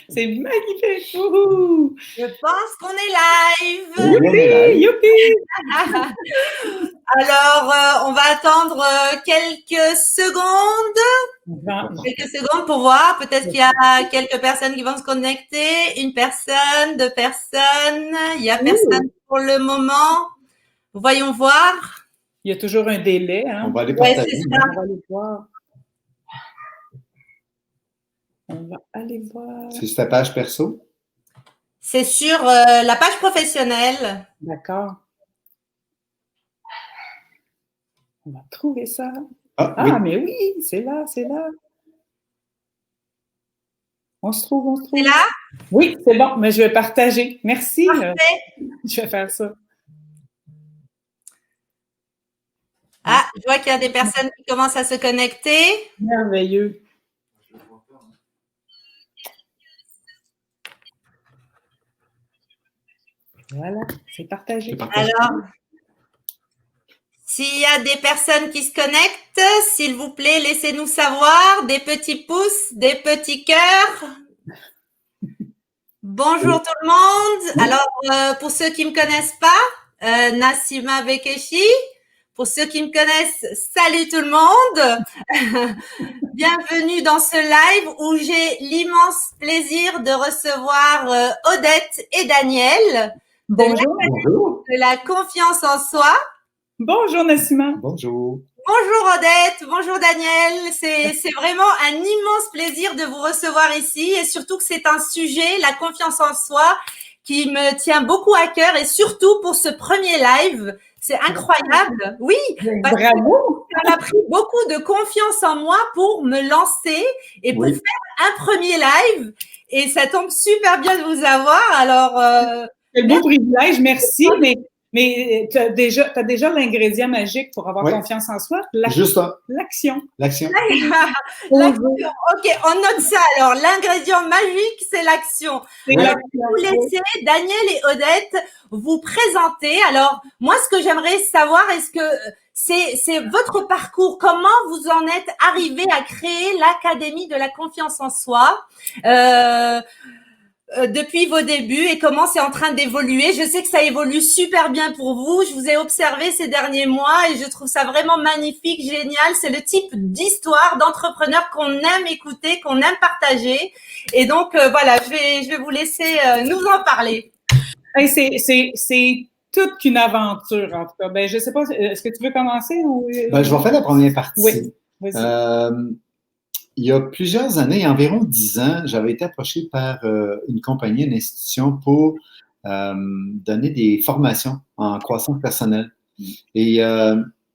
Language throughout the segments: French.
C'est magnifique! Wouhou! Je pense qu'on est live. Youpi! Youpi! Alors, on va attendre quelques secondes. Quelques secondes pour voir. Peut-être qu'il y a quelques personnes qui vont se connecter. Une personne, deux personnes. Il n'y a personne pour le moment. Voyons voir. Il y a toujours un délai. Hein? On va aller partager. Ouais, c'est ça. On va aller voir. On va aller voir. C'est sur ta page perso? C'est sur la page professionnelle. D'accord. On va trouver ça. Oui. Mais oui, c'est là, c'est là. On se trouve. C'est là? Oui, c'est bon, mais je vais partager. Merci. Parfait. Je vais faire ça. Ah, je vois qu'il y a des personnes qui commencent à se connecter. Merveilleux. Voilà, c'est partagé. Alors, s'il y a des personnes qui se connectent, s'il vous plaît, laissez-nous savoir. Des petits pouces, des petits cœurs. Bonjour tout le monde. Alors, pour ceux qui ne me connaissent pas, Nassima Bekeshi. Pour ceux qui me connaissent, salut tout le monde. Bienvenue dans ce live où j'ai l'immense plaisir de recevoir Odette et Daniel de la confiance en soi. Bonjour Nassima. Bonjour. Bonjour Odette, bonjour Daniel. C'est vraiment un immense plaisir de vous recevoir ici et surtout que c'est un sujet, la confiance en soi, qui me tient beaucoup à cœur et surtout pour ce premier live. C'est incroyable, oui. Bravo. Ça m'a pris beaucoup de confiance en moi pour me lancer et pour faire un premier live. Et ça tombe super bien de vous avoir. Alors, c'est le beau privilège, merci. Mais tu as déjà l'ingrédient magique pour avoir confiance en soi. Juste ça. L'action. L'action. OK, on note ça. Alors, l'ingrédient magique, c'est l'action. Alors, je vais vous laisser Daniel et Odette vous présenter. Alors, moi, ce que j'aimerais savoir, est-ce que c'est votre parcours? Comment vous en êtes arrivé à créer l'Académie de la confiance en soi depuis vos débuts et comment c'est en train d'évoluer. Je sais que ça évolue super bien pour vous. Je vous ai observé ces derniers mois et je trouve ça vraiment magnifique, génial. C'est le type d'histoire d'entrepreneur qu'on aime écouter, qu'on aime partager. Et donc, voilà, je vais vous laisser nous en parler. C'est toute une aventure, en tout cas. Ben, je sais pas, est-ce que tu veux commencer ou... Ben, je vais faire la première partie. Oui, vas-y. Il y a plusieurs années, environ 10 ans, j'avais été approché par une compagnie, une institution pour donner des formations en croissance personnelle. Et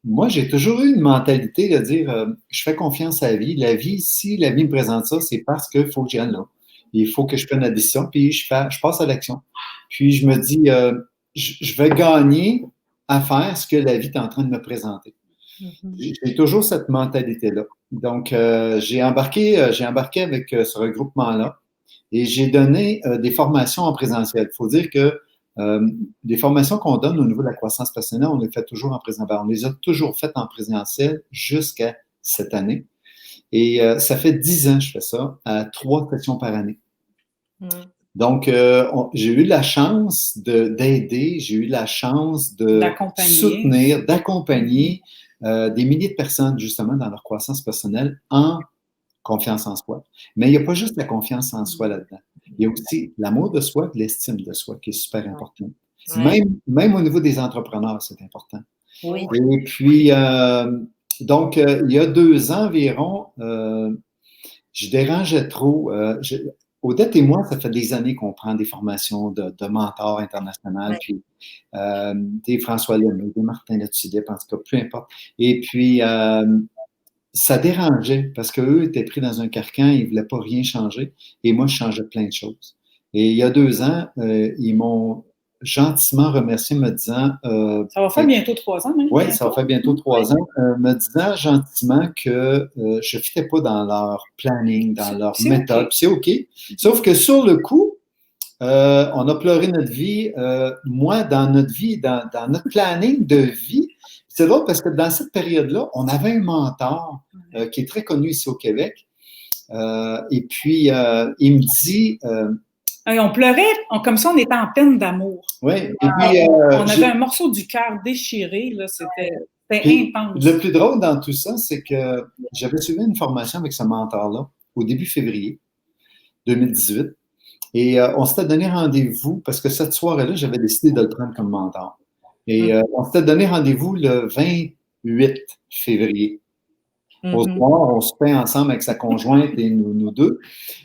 moi, j'ai toujours eu une mentalité de dire je fais confiance à la vie. La vie, si la vie me présente ça, c'est parce qu'il faut que j'y aille là. Il faut que je prenne la décision, puis je passe à l'action. Puis je me dis je vais gagner à faire ce que la vie est en train de me présenter. J'ai toujours cette mentalité-là. Donc, j'ai embarqué avec ce regroupement-là et j'ai donné des formations en présentiel. Il faut dire que les formations qu'on donne au niveau de la croissance personnelle, on les fait toujours en présentiel. On les a toujours faites en présentiel jusqu'à cette année. Et ça fait 10 ans que je fais ça, à 3 sessions par année. Donc, j'ai eu la chance d'aider, j'ai eu la chance de soutenir, d'accompagner des milliers de personnes, justement, dans leur croissance personnelle en confiance en soi. Mais il n'y a pas juste la confiance en soi là-dedans. Il y a aussi l'amour de soi et l'estime de soi qui est super important. Même au niveau des entrepreneurs, c'est important. Oui. Et puis, donc, il y a 2 ans environ, je dérangeais trop. Odette et moi, ça fait des années qu'on prend des formations de mentors internationaux, puis des François Lemay, des Martin Latulippe, en tout cas, peu importe. Et puis, ça dérangeait parce qu'eux étaient pris dans un carcan, ils ne voulaient pas rien changer. Et moi, je changeais plein de choses. Et il y a 2 ans, ils m'ont gentiment remercié me disant... ça va faire bientôt 3 ans, même. Oui, ça va faire bientôt 3 ans. Me disant gentiment que je ne fitais pas dans leur planning, dans leur méthode. C'est OK. Sauf que sur le coup, on a pleuré notre vie. Moi, dans notre vie, dans notre planning de vie, c'est drôle parce que dans cette période-là, on avait un mentor qui est très connu ici au Québec, Et puis, il me dit... Et on pleurait, comme ça, on était en peine d'amour. Oui. Et puis, on avait un morceau du cœur déchiré, là, c'était intense. Le plus drôle dans tout ça, c'est que j'avais suivi une formation avec ce mentor-là au début février 2018. Et on s'était donné rendez-vous, parce que cette soirée-là, j'avais décidé de le prendre comme mentor. Et on s'était donné rendez-vous le 28 février. Au soir, on se fait ensemble avec sa conjointe et nous deux.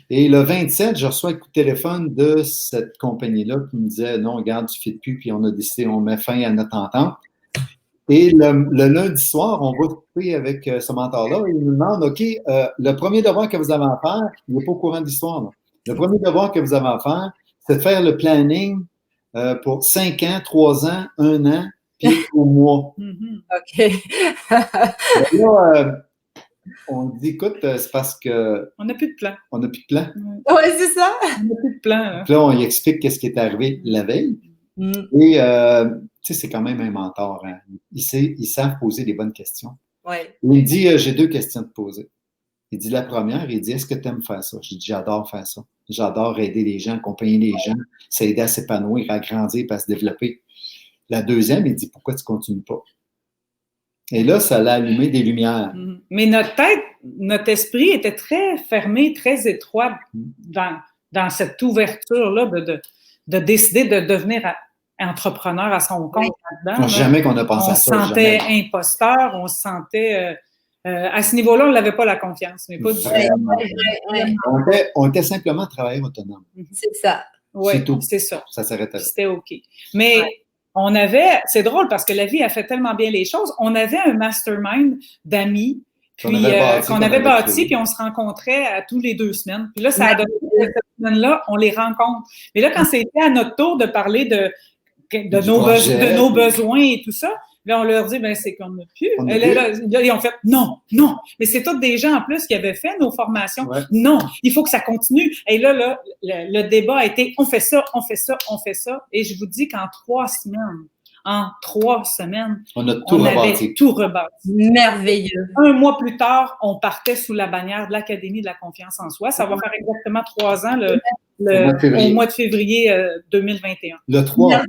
Et le 27, je reçois un coup de téléphone de cette compagnie-là qui me disait « Non, regarde, tu ne fais plus. » Puis on a décidé, on met fin à notre entente. Et le lundi soir, on va couper avec ce mentor-là et il nous demande « OK, le premier devoir que vous avez à faire, il n'est pas au courant de l'histoire. Là. Le premier devoir que vous avez à faire, c'est de faire le planning pour 5 ans, 3 ans, 1 an, puis au mois. OK. Là, on dit, écoute, c'est parce que... On n'a plus de plan. On n'a plus de plan. Oui, c'est ça. On n'a plus de plan. Hein. Puis là, on lui explique qu'est-ce qui est arrivé la veille. Et, tu sais, c'est quand même un mentor. Hein. Il savent poser des bonnes questions. Ouais. Il dit, j'ai 2 questions à te poser. Il dit, la première, il dit, est-ce que tu aimes faire ça? Je dis, j'adore faire ça. J'adore aider les gens, accompagner les gens, s'aider à s'épanouir, à grandir et à se développer. La deuxième, il dit, pourquoi tu ne continues pas? Et là, ça l'a allumé des lumières. Mais notre tête, notre esprit était très fermé, très étroit dans cette ouverture-là de décider de devenir entrepreneur à son compte là-dedans. Jamais qu'on a pensé à ça. On se sentait imposteur, on se sentait... à ce niveau-là, on n'avait pas la confiance. Mais pas du tout. On était simplement travailleurs autonomes. C'est ça. Oui, c'est ça. Ça s'arrêtait là. C'était OK. Mais on avait... C'est drôle parce que la vie a fait tellement bien les choses. On avait un mastermind d'amis qu'on avait bâti, puis on se rencontrait tous les 2 semaines. Puis là, ça a donné cette semaine-là, on les rencontre. Mais là, quand c'était à notre tour de parler de nos besoins et tout ça, là, on leur dit, ben c'est qu'on n'a plus. Là, ils ont fait, non. Mais c'est tous des gens, en plus, qui avaient fait nos formations. Ouais. Non, il faut que ça continue. Et là, le débat a été, on fait ça. Et je vous dis qu'en 3 semaines, on avait tout rebâti. Merveilleux. 1 mois plus tard, on partait sous la bannière de l'Académie de la confiance en soi. Ça va faire exactement 3 ans au mois de février 2021. Le 3.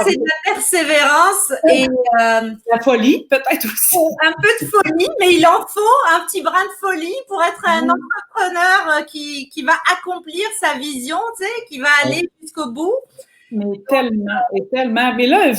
C'est de la persévérance et la folie, peut-être aussi. Un peu de folie, mais il en faut un petit brin de folie pour être un entrepreneur qui va accomplir sa vision, tu sais, qui va aller jusqu'au bout. Mais tellement. Mais là,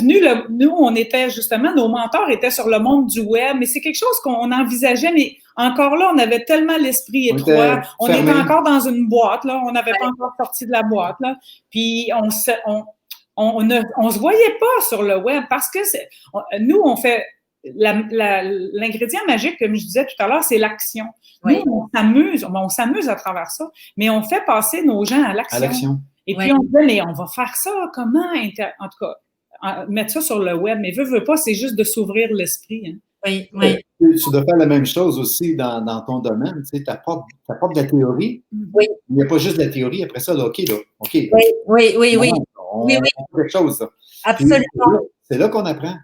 nous, on était justement, nos mentors étaient sur le monde du web, mais c'est quelque chose qu'on envisageait, mais encore là, on avait tellement l'esprit étroit. On était encore dans une boîte, là. On n'avait pas encore sorti de la boîte, là. Puis, on se voyait pas sur le web parce que nous, on fait l'ingrédient magique, comme je disais tout à l'heure, c'est l'action. Oui. Nous, on s'amuse à travers ça, mais on fait passer nos gens à l'action. Et puis, on disait, mais on va faire ça, comment? En tout cas, mettre ça sur le web. Mais veux pas, c'est juste de s'ouvrir l'esprit. Hein. Oui. Tu dois faire la même chose aussi dans ton domaine. Tu sais, t'apportes de la théorie. Oui. Il n'y a pas juste de la théorie. Après ça, là, OK. Oui. On fait quelque chose. Là. Absolument. C'est là qu'on apprend.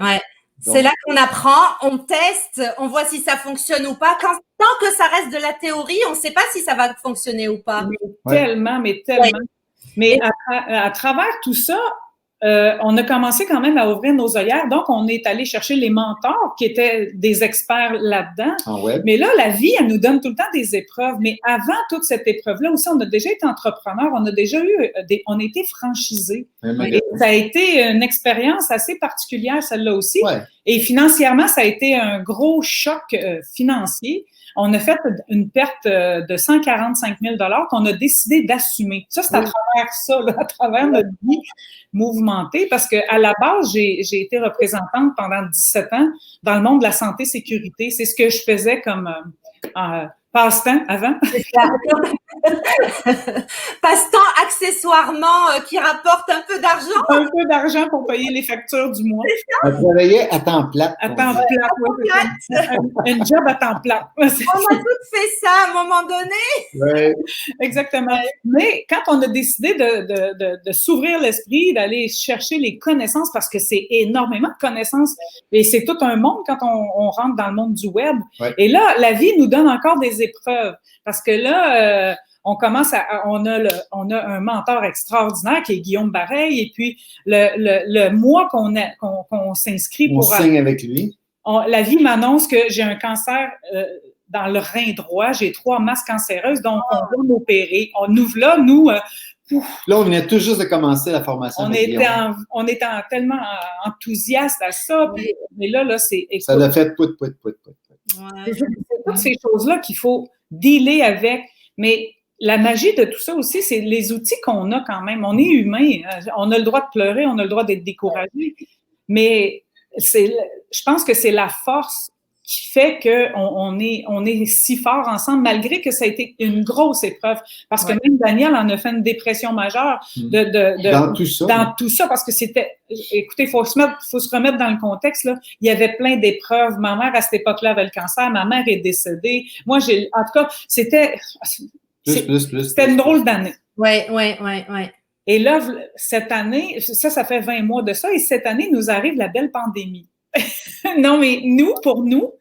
Oui. C'est là qu'on apprend, on teste, on voit si ça fonctionne ou pas. Tant que ça reste de la théorie, on ne sait pas si ça va fonctionner ou pas. Tellement. Mais à travers tout ça, on a commencé quand même à ouvrir nos œillères. Donc, on est allé chercher les mentors qui étaient des experts là-dedans. Mais là, la vie, elle nous donne tout le temps des épreuves. Mais avant toute cette épreuve-là aussi, on a déjà été entrepreneurs, on a déjà on a été franchisés. Et ça a été une expérience assez particulière, celle-là aussi. Ouais. Et financièrement, ça a été un gros choc financier. On a fait une perte de 145 000 $ qu'on a décidé d'assumer. Ça, c'est à travers ça, là, à travers notre vie mouvementée, parce que à la base, j'ai été représentante pendant 17 ans dans le monde de la santé-sécurité. C'est ce que je faisais comme passe-temps avant. Passe-temps accessoirement qui rapporte un peu d'argent. Un peu d'argent pour payer les factures du mois. Elle travaillait à temps plat. À temps plat, oui. Un job à temps plat. On a tous fait ça à un moment donné. Oui. Exactement. Mais quand on a décidé de s'ouvrir l'esprit, d'aller chercher les connaissances, parce que c'est énormément de connaissances, et c'est tout un monde quand on rentre dans le monde du web. Ouais. Et là, la vie nous donne encore des épreuves. Parce que là, on a un mentor extraordinaire qui est Guillaume Bareil, et puis le mois qu'on s'inscrit pour... On signe avec lui. La vie m'annonce que j'ai un cancer dans le rein droit, j'ai 3 masses cancéreuses, donc on doit m'opérer. Là, on venait tout juste de commencer la formation. On était tellement enthousiastes à ça, mais là, c'est... Écoute, ça l'a fait pout. C'est toutes ces choses-là qu'il faut dealer avec, mais la magie de tout ça aussi, c'est les outils qu'on a quand même. On est humain, on a le droit de pleurer, on a le droit d'être découragé, mais je pense que c'est la force qui fait qu'on est si fort ensemble, malgré que ça a été une grosse épreuve. Parce que même Daniel en a fait une dépression majeure dans tout ça, parce que écoutez, il faut se remettre dans le contexte, là. Il y avait plein d'épreuves. Ma mère, à cette époque-là, avait le cancer. Ma mère est décédée. Moi, en tout cas, c'était une drôle d'année. Oui. Et là, cette année, ça fait 20 mois de ça, et cette année, nous arrive la belle pandémie. Non, mais pour nous,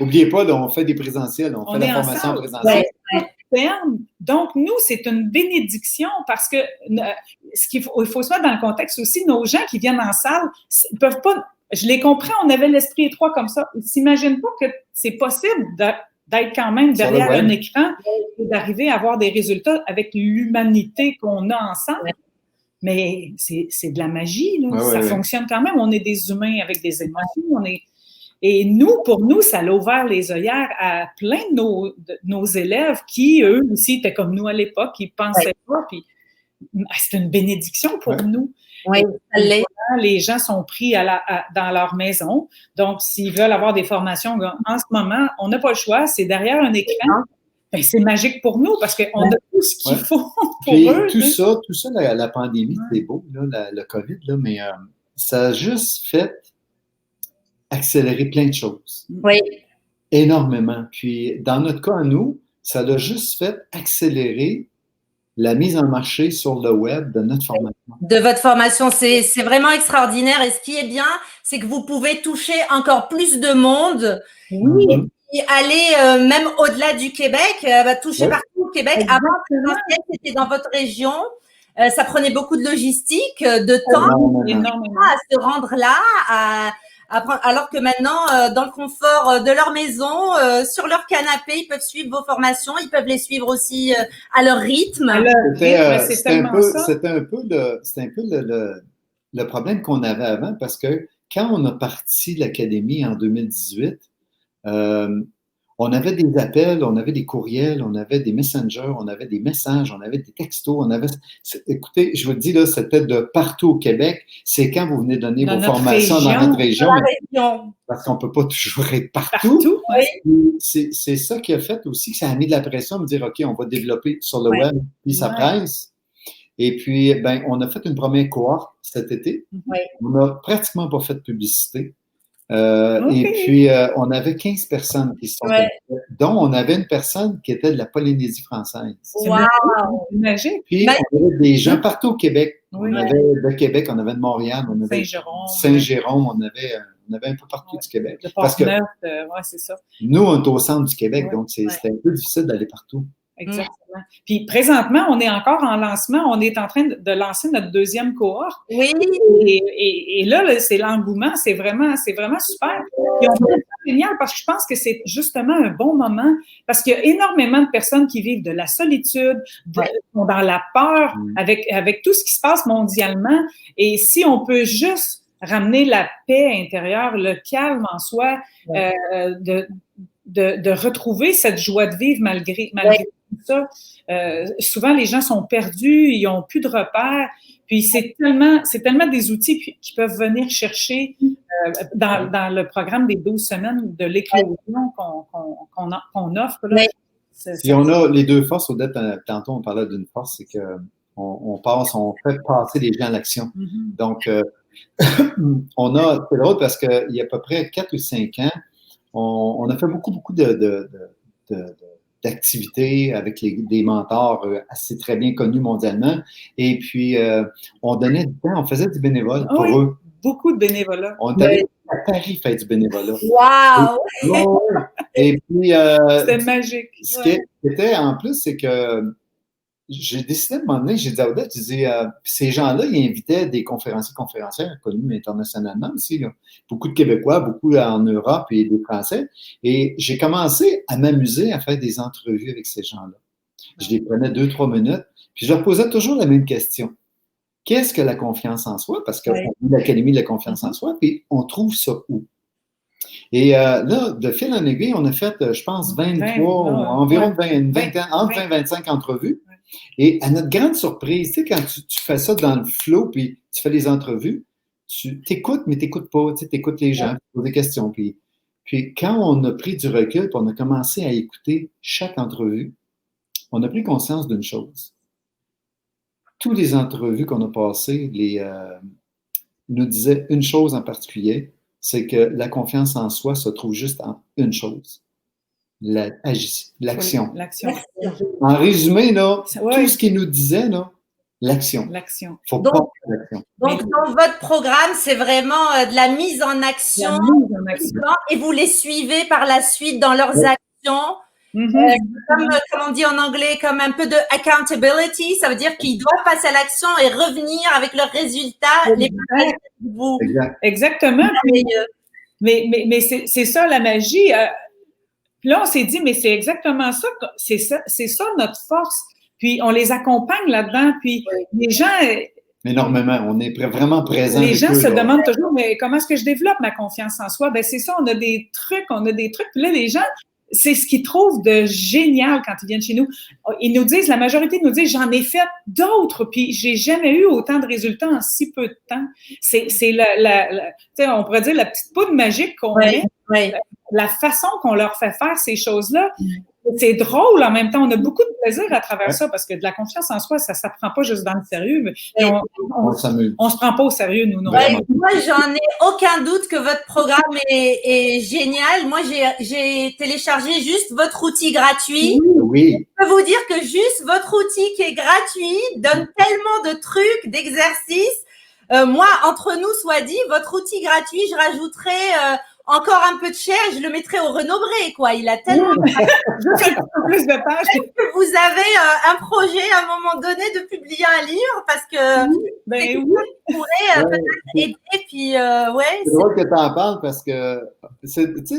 oubliez pas, on fait des présentiels, on fait la formation présentielle. Donc, nous, c'est une bénédiction parce que il faut se mettre dans le contexte aussi, nos gens qui viennent en salle, ils peuvent pas, je l'ai compris, on avait l'esprit étroit comme ça. Ils s'imaginent pas que c'est possible d'être quand même derrière un écran et d'arriver à avoir des résultats avec l'humanité qu'on a ensemble. Mais c'est de la magie, là. Ça fonctionne quand même. On est des humains avec des émotions. Et pour nous, ça a ouvert les œillères à plein de nos élèves qui, eux aussi, étaient comme nous à l'époque, ils pensaient pas. Puis c'est une bénédiction pour nous. Oui, ça l'est. Les gens sont pris dans leur maison. Donc, s'ils veulent avoir des formations en ce moment, on n'a pas le choix. C'est derrière un écran. Ben, c'est magique pour nous parce qu'on a tout ce qu'il faut pour eux. Tout ça, la pandémie, c'est beau, là, le COVID, là, mais ça a juste fait accélérer plein de choses. Oui. Énormément. Puis, dans notre cas, à nous, ça a juste fait accélérer la mise en marché sur le web de notre formation. De votre formation, c'est vraiment extraordinaire. Et ce qui est bien, c'est que vous pouvez toucher encore plus de monde. Oui. Et aller même au-delà du Québec, toucher partout au Québec. Avant, c'était dans votre région. Ça prenait beaucoup de logistique, de temps, énormément à se rendre là, alors que maintenant, dans le confort de leur maison, sur leur canapé, ils peuvent suivre vos formations, ils peuvent les suivre aussi à leur rythme. C'était un peu le problème qu'on avait avant, parce que quand on a parti l'académie en 2018, on avait des appels, on avait des courriels, on avait des messengers, on avait des messages, on avait des textos, écoutez, je vous le dis, là, c'était de partout au Québec. C'est quand vous venez donner vos formations dans notre région. Parce qu'on ne peut pas toujours être partout. C'est ça qui a fait aussi que ça a mis de la pression à me dire, OK, on va développer sur le web, puis ça presse. Et puis, on a fait une première cohorte cet été. On n'a pratiquement pas fait de publicité. Et puis, on avait 15 personnes qui sont dont on avait une personne qui était de la Polynésie française. Wow! Magique. Puis, on avait des gens partout au Québec. On avait de Québec, on avait de Montréal, on avait Saint-Jérôme, on avait un peu partout du Québec. Parce que c'est ça. Nous, on est au centre du Québec, donc c'était un peu difficile d'aller partout. Exactement. Puis présentement, on est encore en lancement. On est en train de lancer notre deuxième cohorte. Oui. Et là, c'est l'engouement. C'est vraiment super. Et on est génial parce que je pense que c'est justement un bon moment parce qu'il y a énormément de personnes qui vivent de la solitude, sont dans la peur avec tout ce qui se passe mondialement. Et si on peut juste ramener la paix intérieure, le calme en soi, de retrouver cette joie de vivre malgré tout ça. Souvent, les gens sont perdus, ils n'ont plus de repères. Puis, c'est tellement des outils qui peuvent venir chercher dans le programme des 12 semaines de l'éclosion qu'on offre. Là. Puis, on a les deux forces. Odette, tantôt, on parlait d'une force, c'est qu'on fait passer les gens à l'action. Donc, c'est drôle parce qu'il y a à peu près 4 ou 5 ans, on a fait beaucoup d'activités avec des mentors assez très bien connus mondialement. Et puis, on donnait du temps, on faisait du bénévole pour eux. beaucoup de bénévolat. On est allé à Paris faire du bénévolat. Wow! Et puis, c'était magique. Ce qui était en plus, c'est que j'ai décidé de m'emmener, j'ai dit à Odette, ces gens-là, ils invitaient des conférencières connus internationalement aussi. Là. Beaucoup de Québécois, beaucoup en Europe et des Français. Et j'ai commencé à m'amuser à faire des entrevues avec ces gens-là. Je les prenais 2-3 minutes, puis je leur posais toujours la même question. Qu'est-ce que la confiance en soi? Parce qu'on a l'Académie de la confiance en soi, puis on trouve ça où? Et là, de fil en aiguille, on a fait, je pense, 23, environ une vingtaine, entre 20 et 25 entrevues. Et à notre grande surprise, tu sais, quand tu fais ça dans le flow, puis tu fais les entrevues, tu t'écoutes, mais tu n'écoutes pas, tu écoutes les gens, tu poses des questions. Puis quand on a pris du recul, puis on a commencé à écouter chaque entrevue, on a pris conscience d'une chose. Toutes les entrevues qu'on a passées nous disaient une chose en particulier, c'est que la confiance en soi se trouve juste en une chose. L'action. En résumé, là, tout ce qu'il nous disait, là, l'action. Faut donc, pas faire l'action. Donc, dans votre programme, c'est vraiment de la mise en action. Et vous les suivez par la suite dans leurs actions. Comme on dit en anglais, comme un peu de accountability. Ça veut dire qu'ils doivent passer à l'action et revenir avec leurs résultats. Exactement. Mais c'est ça la magie. Puis là, on s'est dit, mais c'est exactement ça, c'est ça notre force. Puis on les accompagne là-dedans. Puis les gens. Énormément. On est vraiment présents. Les gens se demandent toujours, mais comment est-ce que je développe ma confiance en soi? Ben c'est ça, on a des trucs. Puis là, les gens, c'est ce qu'ils trouvent de génial quand ils viennent chez nous. Ils nous disent, la majorité nous disent, j'en ai fait d'autres, puis j'ai jamais eu autant de résultats en si peu de temps. C'est on pourrait dire la petite poudre magique qu'on met. La façon qu'on leur fait faire ces choses-là, c'est drôle en même temps. On a beaucoup de plaisir à travers ça parce que de la confiance en soi, ça ne prend pas juste dans le sérieux. Mais on se prend pas au sérieux, nous. Non. Moi, j'en ai aucun doute que votre programme est génial. Moi, j'ai téléchargé juste votre outil gratuit. Oui. Je peux vous dire que juste votre outil qui est gratuit donne tellement de trucs, d'exercices. Moi, entre nous, soit dit, votre outil gratuit, je rajouterai encore un peu de chair, je le mettrai au Renaud-Bré, quoi. Il a tellement plus de pages. Que vous avez un projet à un moment donné de publier un livre parce que vous pourrez peut-être aider. Puis, c'est drôle que tu en parles parce que, tu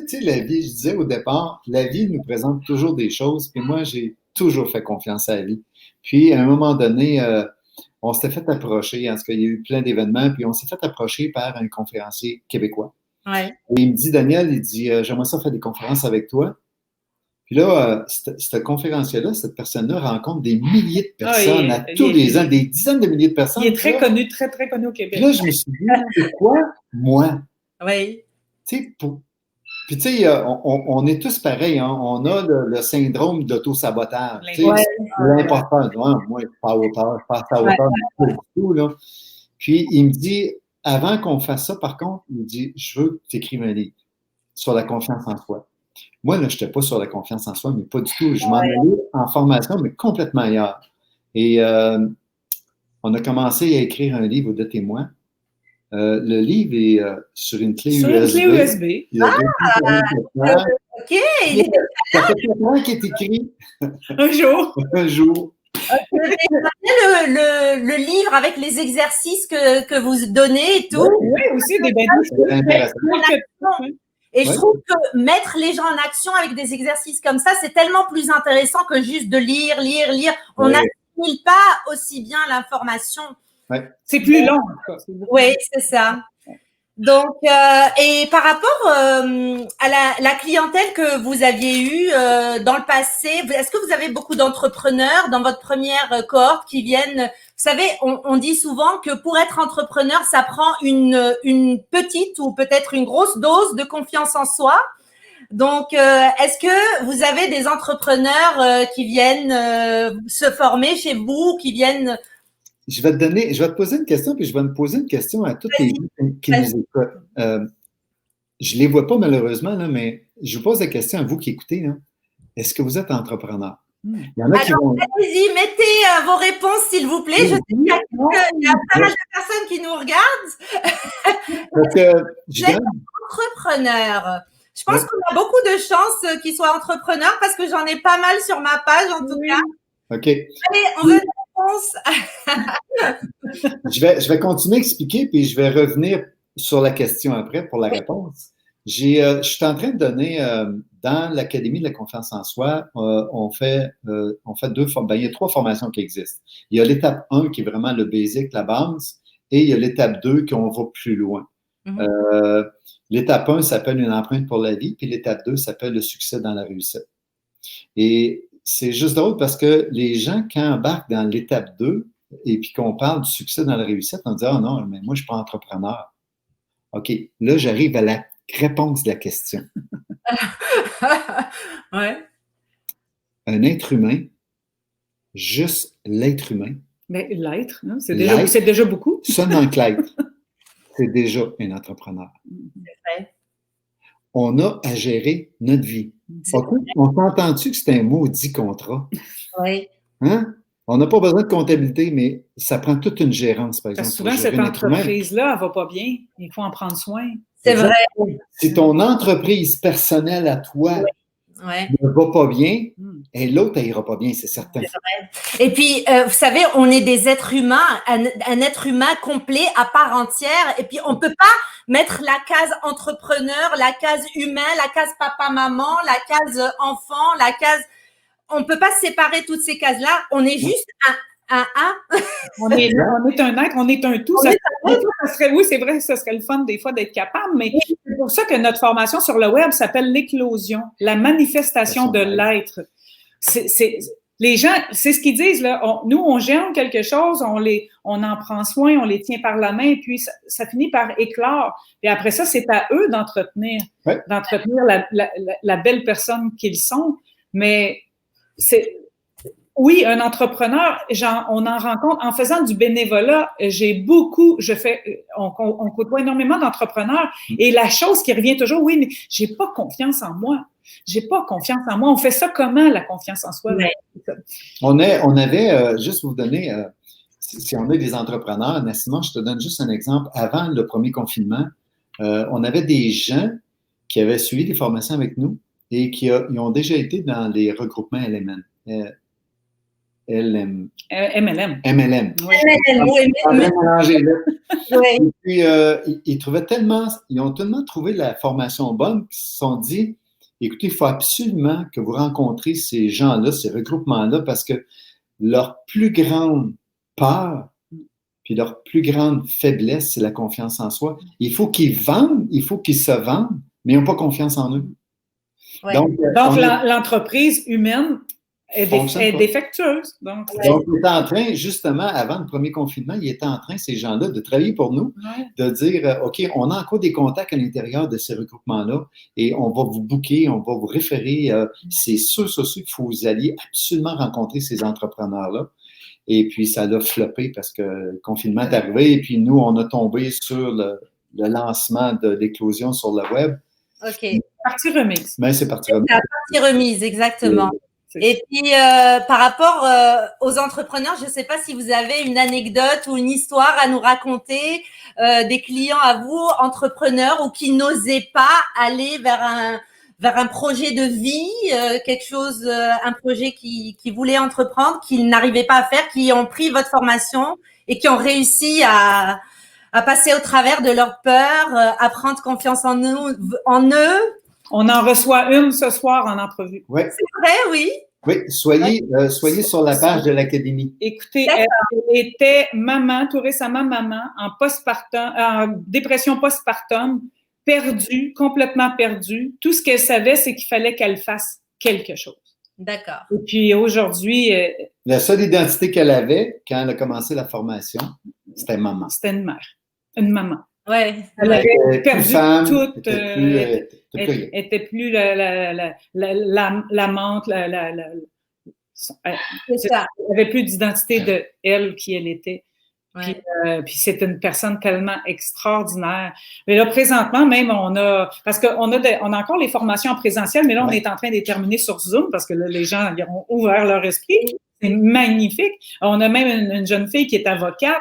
sais, la vie, je disais au départ, la vie nous présente toujours des choses. Puis moi, j'ai toujours fait confiance à la vie. Puis, à un moment donné, on s'était fait approcher, parce qu'il y a eu plein d'événements, puis on s'est fait approcher par un conférencier québécois. Ouais. Et il me dit, Daniel, il dit, j'aimerais ça faire des conférences avec toi. Puis là, ce conférencier-là, cette personne-là rencontre des milliers de personnes tous les ans, des dizaines de milliers de personnes. Il est très connu, très, très connu au Québec. Puis là, je me suis dit, c'est quoi, moi? Oui. Tu sais, puis tu sais, on est tous pareils, hein? On a le syndrome d'auto-sabotage. L'important, moi, je pas à hauteur, pas à hauteur, pas du tout, là. Puis il me dit, avant qu'on fasse ça, par contre, il me dit, je veux que tu écrives un livre sur la confiance en soi. Moi, là, je n'étais pas sur la confiance en soi, mais pas du tout. Je m'en allais en formation, mais complètement ailleurs. Et on a commencé à écrire un livre de témoins. Le livre est sur une clé USB. OK! Ça fait 4 ans qu'il est écrit. Un jour. Un jour. Le livre avec les exercices que vous donnez et tout. Oui, aussi des belles Et je trouve que mettre les gens en action avec des exercices comme ça, c'est tellement plus intéressant que juste de lire. On n'assimile pas aussi bien l'information. C'est plus long. Oui, c'est ça. Donc, et par rapport à la clientèle que vous aviez eue dans le passé, est-ce que vous avez beaucoup d'entrepreneurs dans votre première cohorte qui viennent? Vous savez, on dit souvent que pour être entrepreneur, ça prend une petite ou peut-être une grosse dose de confiance en soi. Donc, est-ce que vous avez des entrepreneurs qui viennent se former chez vous, qui viennent... Je vais te poser une question, puis je vais me poser une question à toutes les gens qui nous écoutent. Je ne les vois pas malheureusement, là, mais je vous pose la question à vous qui écoutez. Là. Est-ce que vous êtes entrepreneur? Il y en a qui vont... Allez-y, mettez vos réponses, s'il vous plaît. Je sais qu'il y a pas mal de personnes qui nous regardent. Parce que vous êtes entrepreneur. Je pense qu'on a beaucoup de chances qu'ils soient entrepreneurs parce que j'en ai pas mal sur ma page, en tout cas. OK. Allez, on veut une réponse. Je vais continuer à expliquer, puis je vais revenir sur la question après pour la réponse. Je suis en train de donner, dans l'Académie de la confiance en soi, on fait deux formations. Il y a 3 formations qui existent. Il y a l'étape 1 qui est vraiment le basic, la base, et il y a l'étape 2 qu'on va plus loin. L'étape 1 s'appelle une empreinte pour la vie, puis l'étape 2 s'appelle le succès dans la réussite. Et c'est juste drôle parce que les gens, quand embarquent dans l'étape 2 et puis qu'on parle du succès dans la réussite, on dit « Ah non, mais moi, je ne suis pas entrepreneur. » OK, là, j'arrive à la réponse de la question. Ouais. Un être humain, juste l'être humain. Mais l'être, hein, c'est déjà beaucoup. Seulement que l'être, c'est déjà un entrepreneur. C'est vrai. On a à gérer notre vie. Okay? On s'entend-tu que c'est un maudit contrat? Oui. Hein? On n'a pas besoin de comptabilité, mais ça prend toute une gérance, par exemple. Parce que souvent, cette entreprise-là, elle ne va pas bien. Il faut en prendre soin. C'est vrai. Si ton entreprise personnelle à toi ne va pas bien, et l'autre, elle n'ira pas bien, c'est certain. C'est vrai. Et puis, vous savez, on est des êtres humains, un être humain complet à part entière. Et puis, on ne peut pas mettre la case entrepreneur, la case humain, la case papa-maman, la case enfant, la case... On ne peut pas séparer toutes ces cases-là. On est juste un. On est un être, on est un tout. Oui, c'est vrai, ça serait le fun des fois d'être capable, mais c'est pour ça que notre formation sur le web s'appelle l'éclosion, la manifestation de l'être. Les gens, c'est ce qu'ils disent, là. Nous, on gère quelque chose, on en prend soin, on les tient par la main, et puis ça finit par éclore. Et après ça, c'est à eux d'entretenir la belle personne qu'ils sont. Mais oui, un entrepreneur, on en rencontre, en faisant du bénévolat, on côtoie énormément d'entrepreneurs, et la chose qui revient toujours, oui, mais j'ai pas confiance en moi. J'ai pas confiance en moi. On fait ça comment, la confiance en soi? Ouais. On avait, juste vous donner, si on est des entrepreneurs, Nassima, je te donne juste un exemple. Avant le premier confinement, on avait des gens qui avaient suivi des formations avec nous et qui ils ont déjà été dans les regroupements MLM. MLM. Oui. Et puis, ils ont tellement trouvé la formation bonne qu'ils se sont dit, écoutez, il faut absolument que vous rencontriez ces gens-là, ces regroupements-là, parce que leur plus grande peur, puis leur plus grande faiblesse, c'est la confiance en soi. Il faut qu'ils vendent, il faut qu'ils se vendent, mais ils n'ont pas confiance en eux. Ouais. Donc l'entreprise humaine est défectueuse. Donc, il était en train, justement, avant le premier confinement, il était en train, ces gens-là, de travailler pour nous, de dire, OK, on a encore des contacts à l'intérieur de ces regroupements-là et on va vous booker, on va vous référer. C'est sûr qu'il faut que vous alliez absolument rencontrer ces entrepreneurs-là. Et puis, ça l'a floppé parce que le confinement est arrivé et puis nous, on a tombé sur le lancement de l'éclosion sur le web. OK. Partie remise. Mais c'est partie remise. La partie remise, exactement. Et puis, par rapport aux entrepreneurs, je ne sais pas si vous avez une anecdote ou une histoire à nous raconter, des clients à vous, entrepreneurs, ou qui n'osaient pas aller vers un projet de vie, quelque chose, un projet qui voulaient entreprendre, qu'ils n'arrivaient pas à faire, qui ont pris votre formation et qui ont réussi à passer au travers de leur peur, à prendre confiance en eux. On en reçoit une ce soir en entrevue. Oui. C'est vrai, oui. Oui, soyez sur la page de l'Académie. Écoutez, elle était tout récemment maman, en dépression postpartum, perdue, complètement perdue. Tout ce qu'elle savait, c'est qu'il fallait qu'elle fasse quelque chose. D'accord. Et puis aujourd'hui... la seule identité qu'elle avait quand elle a commencé la formation, c'était maman. C'était une mère, une maman. Ouais. Elle avait perdu toute. Elle était plus l'amante, elle n'avait plus d'identité de elle qui elle était. Puis c'est une personne tellement extraordinaire. Mais là, présentement, même, parce qu'on a encore les formations en présentiel, mais là, on est en train de les terminer sur Zoom parce que là, les gens ils ont ouvert leur esprit. C'est magnifique. On a même une jeune fille qui est avocate,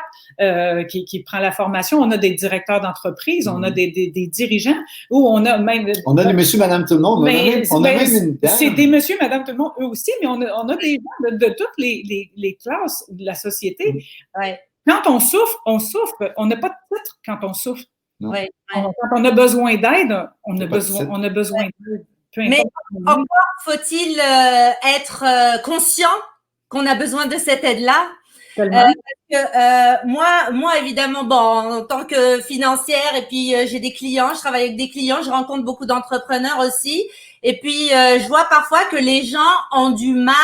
qui prend la formation. On a des directeurs d'entreprise, on a des dirigeants, où on a même... On a des monsieur, madame, tout le monde. On a même une dame. C'est des monsieur, madame, tout le monde, eux aussi, mais on a des gens de toutes les classes de la société. Ouais. Quand on souffre, on souffre. On n'a pas de titre quand on souffre. Ouais. Quand on a besoin d'aide, on a besoin d'aide. Mais encore faut-il être conscient qu'on a besoin de cette aide-là. Parce que moi, évidemment, en tant que financière, et puis j'ai des clients, je travaille avec des clients, je rencontre beaucoup d'entrepreneurs aussi. Et puis, je vois parfois que les gens ont du mal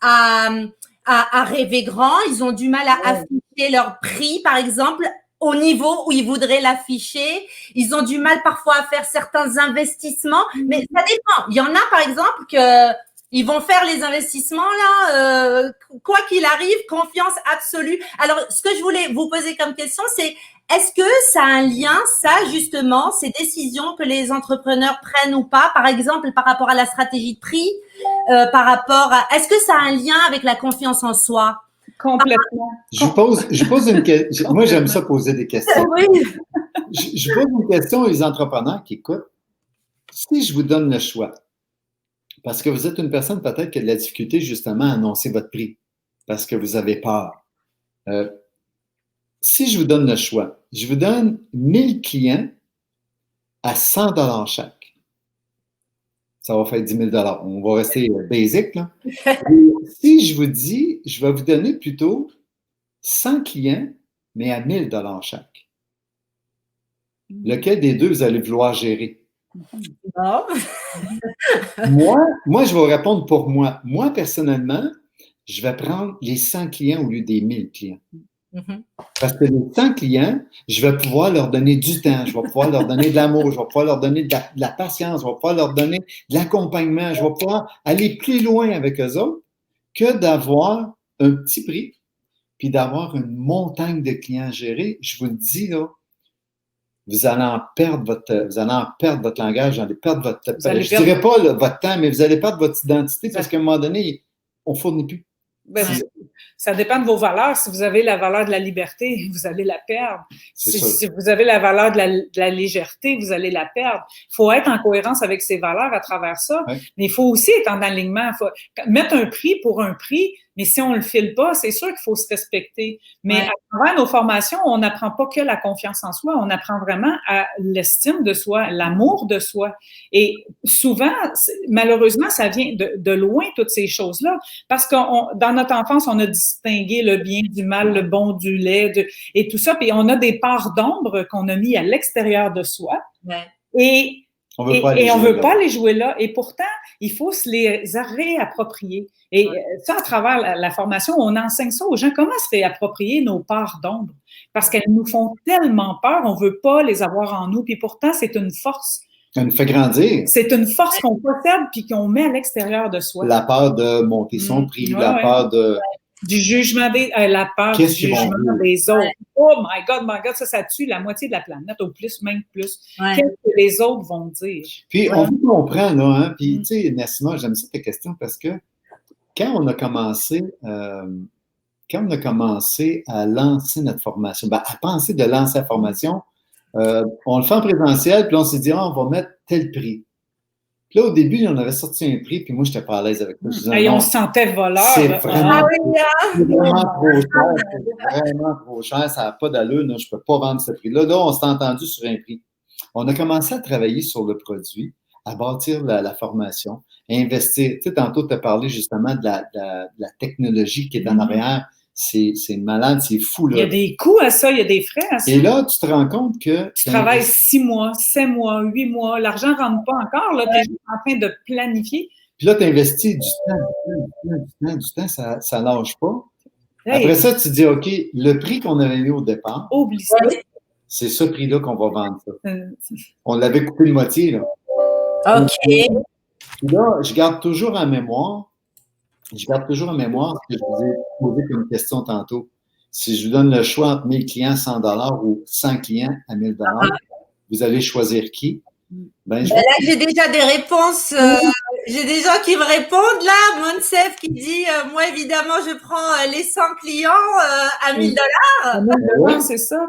à rêver grand, ils ont du mal à afficher leur prix, par exemple, au niveau où ils voudraient l'afficher. Ils ont du mal parfois à faire certains investissements, mais ça dépend. Il y en a, par exemple, ils vont faire les investissements là, quoi qu'il arrive, confiance absolue. Alors, ce que je voulais vous poser comme question, c'est est-ce que ça a un lien, ça justement, ces décisions que les entrepreneurs prennent ou pas, par exemple par rapport à la stratégie de prix, par rapport à, est-ce que ça a un lien avec la confiance en soi? Complètement. Je pose une question. Moi, j'aime ça poser des questions. Oui. Je pose une question aux entrepreneurs qui écoutent. Si je vous donne le choix, parce que vous êtes une personne peut-être qui a de la difficulté justement à annoncer votre prix, parce que vous avez peur. Si je vous donne le choix, je vous donne 1000 clients à 100 $ chaque. Ça va faire 10 000 $. On va rester basic, là. Et si je vous dis, je vais vous donner plutôt 100 clients, mais à 1000 $ chaque. Lequel des deux vous allez vouloir gérer? Non. Moi, je vais répondre pour moi. Moi, personnellement, je vais prendre les 100 clients au lieu des 1000 clients. Parce que les 100 clients, je vais pouvoir leur donner du temps, je vais pouvoir leur donner de l'amour, je vais pouvoir leur donner de la patience, je vais pouvoir leur donner de l'accompagnement, je vais pouvoir aller plus loin avec eux autres que d'avoir un petit prix puis d'avoir une montagne de clients à gérer. Je vous le dis, là, vous allez en perdre votre langage, vous allez perdre votre temps. Je ne dirais pas votre temps, mais vous allez perdre votre identité parce qu'à un moment donné, on ne fournit plus. Ça dépend de vos valeurs. Si vous avez la valeur de la liberté, vous allez la perdre. Si vous avez la valeur de la légèreté, vous allez la perdre. Il faut être en cohérence avec ses valeurs à travers ça. Ouais. Mais il faut aussi être en alignement. Il faut mettre un prix pour un prix, mais si on ne le file pas, c'est sûr qu'il faut se respecter. Mais à travers nos formations, on n'apprend pas que la confiance en soi, on apprend vraiment à l'estime de soi, l'amour de soi. Et souvent, malheureusement, ça vient de loin, toutes ces choses-là, parce que dans notre enfance, on a distingué le bien du mal, le bon du laid, et tout ça, puis on a des parts d'ombre qu'on a mis à l'extérieur de soi. Ouais. Et on ne veut pas les jouer là. Et pourtant, il faut se les réapproprier. Et ça, à travers la formation, on enseigne ça aux gens, comment se réapproprier nos parts d'ombre. Parce qu'elles nous font tellement peur, on ne veut pas les avoir en nous. Puis pourtant, c'est une force. Ça nous fait grandir. C'est une force qu'on possède puis qu'on met à l'extérieur de soi. La peur de monter son prix, la peur de... Du jugement la peur du jugement des autres. Oh my God, ça tue la moitié de la planète, au plus, même plus. Ouais. Qu'est-ce que les autres vont dire? Puis, on vous comprend, là, hein? Puis, tu sais, Nassima, j'aime ça ta question parce que quand on a commencé à lancer notre formation, à penser de lancer la formation, on le fait en présentiel, puis on s'est dit, on va mettre tel prix. Puis là, au début, on avait sorti un prix, puis moi, je n'étais pas à l'aise avec ça. Et on se sentait voleur. C'est vraiment, vraiment trop cher, ça n'a pas d'allure, je ne peux pas vendre ce prix-là. Là, on s'est entendu sur un prix. On a commencé à travailler sur le produit, à bâtir la formation, à investir. Tu sais, tantôt, tu as parlé justement de la technologie qui est en arrière. C'est malade, c'est fou. Là. Il y a des coûts à ça, il y a des frais à ça. Et là, tu te rends compte que... Tu travailles 6 mois, 7 mois, 8 mois, l'argent ne rentre pas encore, là, tu es en train de planifier. Puis là, tu investis du temps, ça ne lâche pas. Hey. Après ça, tu dis, OK, le prix qu'on avait mis au départ, oublie ça. C'est ce prix-là qu'on va vendre ça. On l'avait coupé de moitié, là. OK. Puis là, je garde toujours en mémoire ce que je vous ai posé comme question tantôt. Si je vous donne le choix entre 1000 clients, 100 $ ou 100 clients à 1000 $, vous allez choisir qui? Là, j'ai déjà des réponses. J'ai des gens qui me répondent. Là, Monsef qui dit moi, évidemment, je prends les 100 clients à 1000 $. À 1000 $, c'est ça.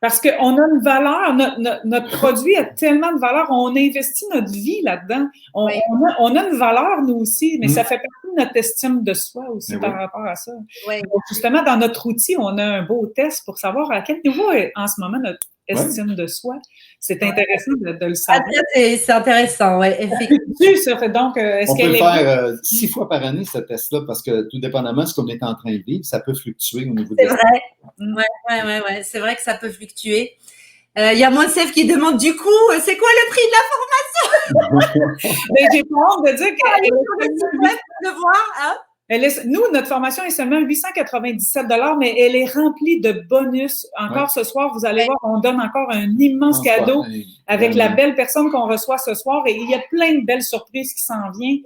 Parce qu'on a une valeur, notre produit a tellement de valeur, on investit notre vie là-dedans. On a une valeur, nous aussi, mais ça fait partie de notre estime de soi aussi par rapport à ça. Donc, justement, dans notre outil, on a un beau test pour savoir à quel niveau est en ce moment notre estime de soi. C'est intéressant de le savoir. C'est intéressant, oui, effectivement. Donc, on peut le faire 6 fois par année, ce test-là, parce que tout dépendamment de ce qu'on est en train de vivre, ça peut fluctuer au niveau de vrai. Ouais. C'est vrai que ça peut fluctuer. Il y a Monsef qui demande du coup, c'est quoi le prix de la formation? Mais j'ai pas honte de dire qu'elle de voir, hein? Nous, notre formation est seulement 897 $, mais elle est remplie de bonus. Encore ce soir, vous allez voir, on donne encore un immense cadeau avec la belle personne qu'on reçoit ce soir et il y a plein de belles surprises qui s'en viennent.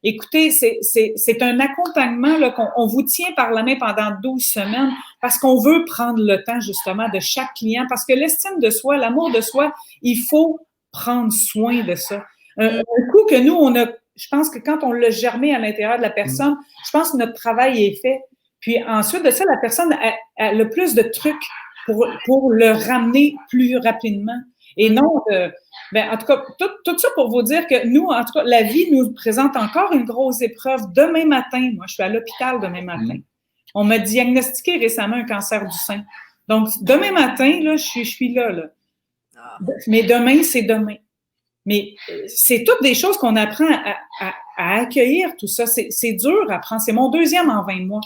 Écoutez, c'est un accompagnement là, qu'on vous tient par la main pendant 12 semaines parce qu'on veut prendre le temps justement de chaque client parce que l'estime de soi, l'amour de soi, il faut prendre soin de ça. Un coup que nous, je pense que quand on l'a germé à l'intérieur de la personne, je pense que notre travail est fait. Puis ensuite de ça, la personne a le plus de trucs pour le ramener plus rapidement. Et non, en tout cas, tout ça pour vous dire que nous, en tout cas, la vie nous présente encore une grosse épreuve. Demain matin, moi, je suis à l'hôpital demain matin. On m'a diagnostiqué récemment un cancer du sein. Donc, demain matin, là, je suis là. Mais demain, c'est demain. Mais c'est toutes des choses qu'on apprend à accueillir, tout ça. C'est dur à apprendre. C'est mon 2e en 20 mois.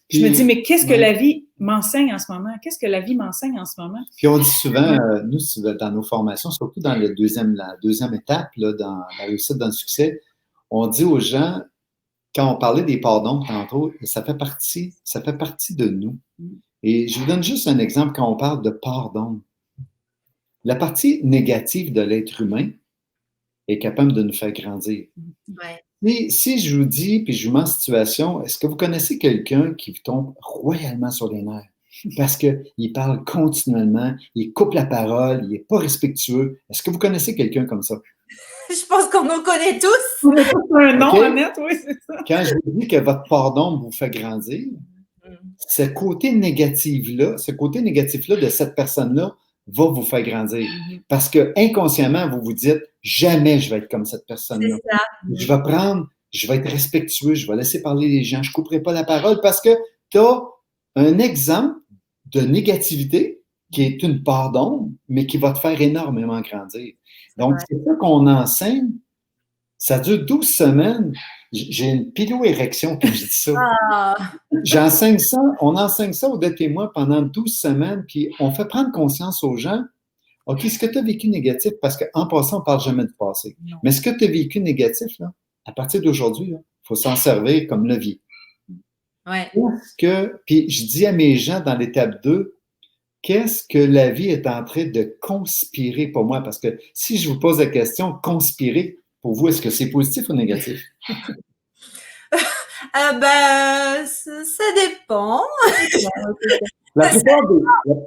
Je me dis, mais qu'est-ce que la vie m'enseigne en ce moment? Qu'est-ce que la vie m'enseigne en ce moment? Puis on dit souvent, nous, dans nos formations, surtout dans la deuxième étape, là, dans la réussite, dans le succès, on dit aux gens, quand on parlait des pardons tantôt, ça fait partie de nous. Et je vous donne juste un exemple quand on parle de pardon. La partie négative de l'être humain est capable de nous faire grandir. Mais si je vous dis, puis je vous mets en situation, est-ce que vous connaissez quelqu'un qui vous tombe royalement sur les nerfs? Parce qu'il parle continuellement, il coupe la parole, il n'est pas respectueux. Est-ce que vous connaissez quelqu'un comme ça? Je pense qu'on en connaît tous. On a tous un nom, Annette, oui, c'est ça. Quand je vous dis que votre pardon vous fait grandir, ce côté négatif-là de cette personne-là va vous faire grandir. Parce que inconsciemment, vous vous dites jamais je vais être comme cette personne-là. Je vais être respectueux, je vais laisser parler les gens, je ne couperai pas la parole parce que tu as un exemple de négativité qui est une part d'ombre, mais qui va te faire énormément grandir. Donc, c'est ça qu'on enseigne. Ça dure 12 semaines. J'ai une piloérection quand je dis ça. J'enseigne ça, on enseigne ça Odette et moi pendant 12 semaines, puis on fait prendre conscience aux gens. OK, ce que tu as vécu négatif, parce qu'en passant, on ne parle jamais du passé. Non. Mais ce que tu as vécu négatif, là, à partir d'aujourd'hui, il faut s'en servir comme levier. Puis je dis à mes gens dans l'étape 2, qu'est-ce que la vie est en train de conspirer pour moi? Parce que si je vous pose la question, conspirer, pour vous, est-ce que c'est positif ou négatif? Ça dépend. La plupart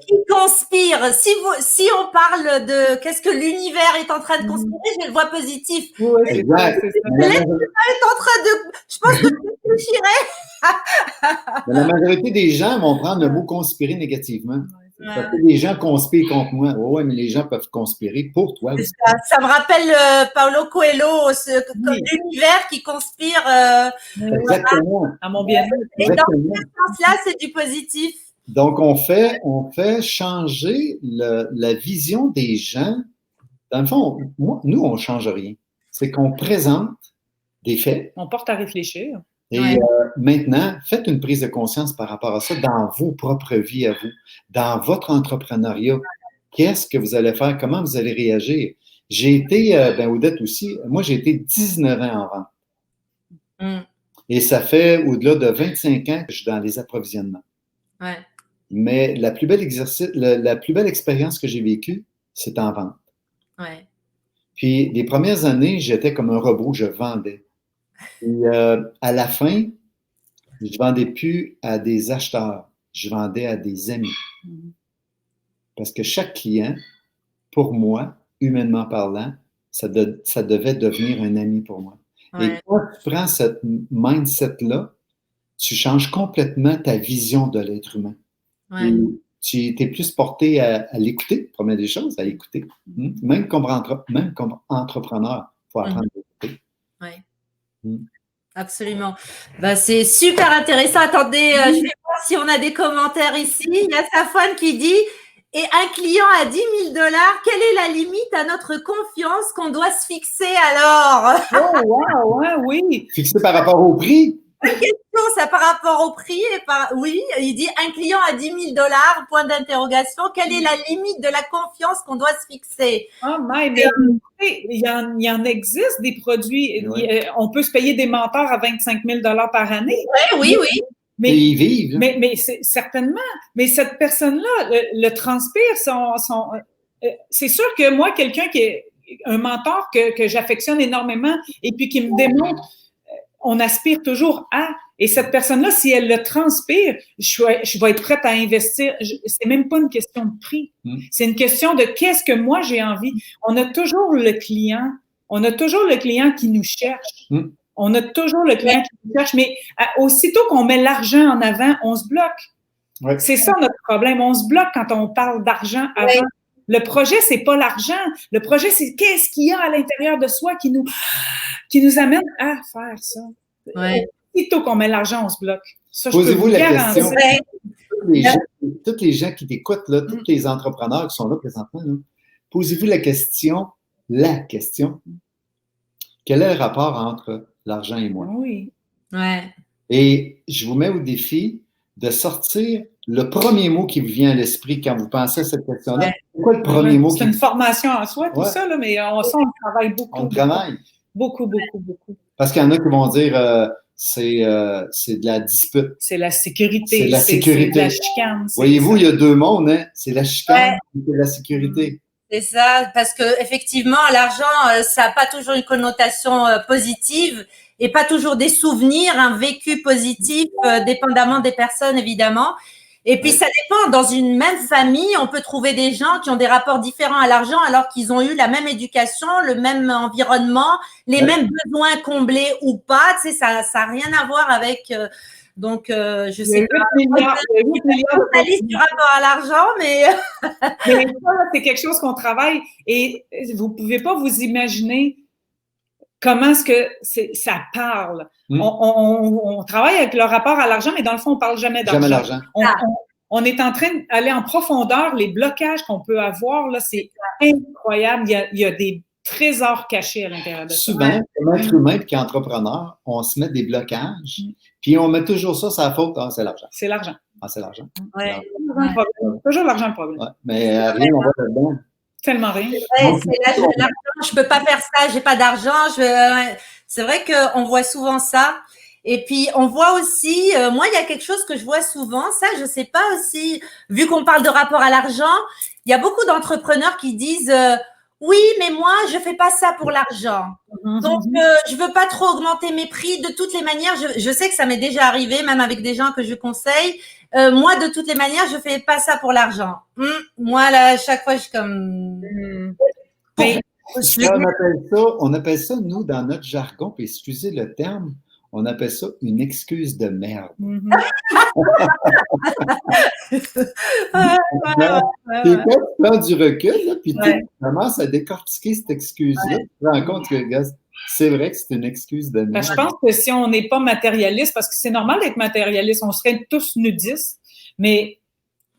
qui conspire. Si on parle de qu'est-ce que l'univers est en train de conspirer, je le vois positif. Oui, exact. L'univers est en train de. Je pense que je réfléchirais. La majorité des gens vont prendre le mot conspirer négativement. Les gens conspirent contre moi. Oui, mais les gens peuvent conspirer pour toi aussi. Ça me rappelle Paulo Coelho, l'univers qui conspire exactement. À mon bien-être. Et dans ce sens-là, c'est du positif. Donc, on fait changer la vision des gens. Dans le fond, nous, on ne change rien. C'est qu'on présente des faits. On porte à réfléchir. Et maintenant, faites une prise de conscience par rapport à ça dans vos propres vies à vous, dans votre entrepreneuriat. Qu'est-ce que vous allez faire? Comment vous allez réagir? J'ai été, Odette aussi, moi j'ai été 19 ans en vente. Et ça fait au-delà de 25 ans que je suis dans les approvisionnements. Mais la plus belle expérience que j'ai vécue, c'est en vente. Puis les premières années, j'étais comme un robot, je vendais. Et à la fin, je ne vendais plus à des acheteurs, je vendais à des amis. Parce que chaque client, pour moi, humainement parlant, ça devait devenir un ami pour moi. Ouais. Et quand tu prends cette mindset-là, tu changes complètement ta vision de l'être humain. Ouais. Et tu es plus porté à l'écouter, première des choses, à écouter. Même comme entrepreneur, il faut apprendre à écouter. Oui. Absolument. Ben, c'est super intéressant. Attendez, je vais voir si on a des commentaires ici. Il y a Safwan qui dit « Et un client à 10 000 $, quelle est la limite à notre confiance qu'on doit se fixer alors ?» Oh, wow, ouais, oui. Fixer par rapport au prix. La question, ça par rapport au prix. Oui, il dit un client à 10 000 $, point d'interrogation. Quelle est la limite de la confiance qu'on doit se fixer? Oh my, mais il y en existe des produits. Oui. On peut se payer des mentors à 25 000 $ par année. Oui. Mais ils vivent. Mais certainement. Mais cette personne-là le transpire. C'est sûr que moi, quelqu'un qui est un mentor que j'affectionne énormément et puis qui me démontre, on aspire toujours à. Et cette personne-là, si elle le transpire, je vais être prête à investir. C'est même pas une question de prix. C'est une question de qu'est-ce que moi j'ai envie. On a toujours le client qui nous cherche. On a toujours le client qui nous cherche, mais aussitôt qu'on met l'argent en avant, on se bloque. Ouais. C'est ça notre problème. On se bloque quand on parle d'argent avant. Ouais. Le projet, c'est pas l'argent. Le projet, c'est qu'est-ce qu'il y a à l'intérieur de soi qui nous amène à faire ça. Ouais. Aussitôt qu'on met l'argent, on se bloque. Ça, posez-vous la question. Tous les gens qui t'écoutent, là, tous les entrepreneurs qui sont là présentement, là, posez-vous la question, quel est le rapport entre l'argent et moi? Oui. Ouais. Et je vous mets au défi de sortir le premier mot qui vous vient à l'esprit quand vous pensez à cette question-là. Ouais. C'est quoi le premier mot? C'est une formation en soi, tout ça, là, mais on travaille beaucoup. On travaille. Beaucoup. Parce qu'il y en a qui vont dire c'est de la dispute. C'est la sécurité. C'est la sécurité. C'est de la chicane. Voyez-vous, il y a deux mondes, hein? C'est la chicane et c'est la sécurité. C'est ça, parce que effectivement, l'argent, ça n'a pas toujours une connotation positive et pas toujours des souvenirs, un vécu positif, dépendamment des personnes, évidemment. Et puis, ça dépend. Dans une même famille, on peut trouver des gens qui ont des rapports différents à l'argent alors qu'ils ont eu la même éducation, le même environnement, les mêmes besoins comblés ou pas. Tu sais, ça n'a rien à voir avec… donc, je sais pas. Il y a liste du rapport à l'argent, mais… mais ça, c'est quelque chose qu'on travaille et vous ne pouvez pas vous imaginer comment est-ce que ça parle. On travaille avec le rapport à l'argent, mais dans le fond, on ne parle jamais d'argent. Jamais d'argent. On est en train d'aller en profondeur. Les blocages qu'on peut avoir, là, c'est incroyable. Il y a des trésors cachés à l'intérieur de ça. Souvent, comme être humain et qu'entrepreneur, on se met des blocages, puis on met toujours ça sur la faute. Ah, c'est l'argent. C'est l'argent. Ah, c'est l'argent. Ouais. Toujours l'argent le problème. Ouais. Mais rien, on va là-dedans. Tellement rien. Ouais, c'est l'argent. Je peux pas faire ça, j'ai pas d'argent. C'est vrai qu'on voit souvent ça. Et puis, on voit aussi, moi, il y a quelque chose que je vois souvent, ça, je sais pas aussi, vu qu'on parle de rapport à l'argent, il y a beaucoup d'entrepreneurs qui disent oui, mais moi, je fais pas ça pour l'argent. Donc, je veux pas trop augmenter mes prix. De toutes les manières, je sais que ça m'est déjà arrivé, même avec des gens que je conseille. Moi, de toutes les manières, je fais pas ça pour l'argent. Moi, là, à chaque fois, je suis comme… On appelle ça, nous, dans notre jargon, puis excusez le terme, on appelle ça une excuse de merde. Et quand tu prends du recul, là, puis tu commences à décortiquer cette excuse-là, tu te rends compte que, c'est vrai que c'est une excuse de merde. Je pense que si on n'est pas matérialiste, parce que c'est normal d'être matérialiste, on serait tous nudistes, mais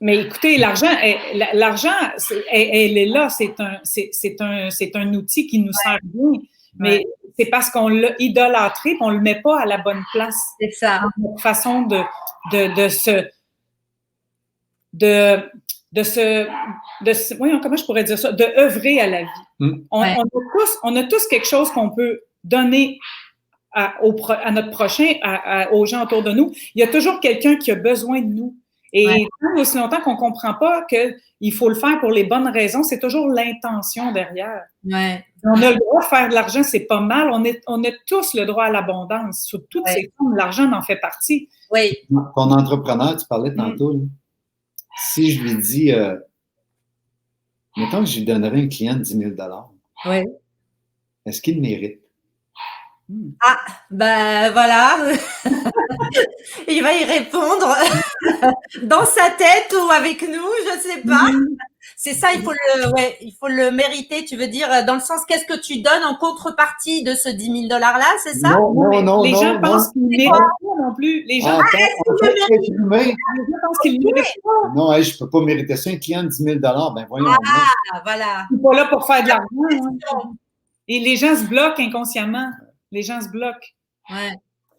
écoutez, l'argent, elle est là, c'est un outil qui nous sert bien, mais c'est parce qu'on l'a idolâtré, qu'on le met pas à la bonne place. C'est ça. Notre façon de voyons, comment je pourrais dire ça, de œuvrer à la vie. On a tous quelque chose qu'on peut donner à notre prochain, aux gens autour de nous. Il y a toujours quelqu'un qui a besoin de nous. Et aussi longtemps qu'on ne comprend pas qu'il faut le faire pour les bonnes raisons, c'est toujours l'intention derrière. Ouais. On a le droit de faire de l'argent, c'est pas mal. On a tous le droit à l'abondance. Sur toutes ces formes, l'argent en fait partie. Oui. Ton entrepreneur, tu parlais tantôt, là, si je lui dis, mettons que je lui donnerais un client de 10 000 oui. Est-ce qu'il le mérite? Ah, ben voilà. Il va y répondre dans sa tête ou avec nous, je ne sais pas. C'est ça, il faut le mériter. Tu veux dire, dans le sens, qu'est-ce que tu donnes en contrepartie de ce 10 000 $-là, c'est ça? Non, les gens pensent qu'ils ne méritent pas non plus. Les gens pensent qu'ils ne méritent pas. Non, je ne peux pas mériter ça. Un client de 10 000 ben voyons. Voilà. Je ne suis pas là pour faire de l'argent. Et les gens se bloquent inconsciemment. Les gens se bloquent. Ouais.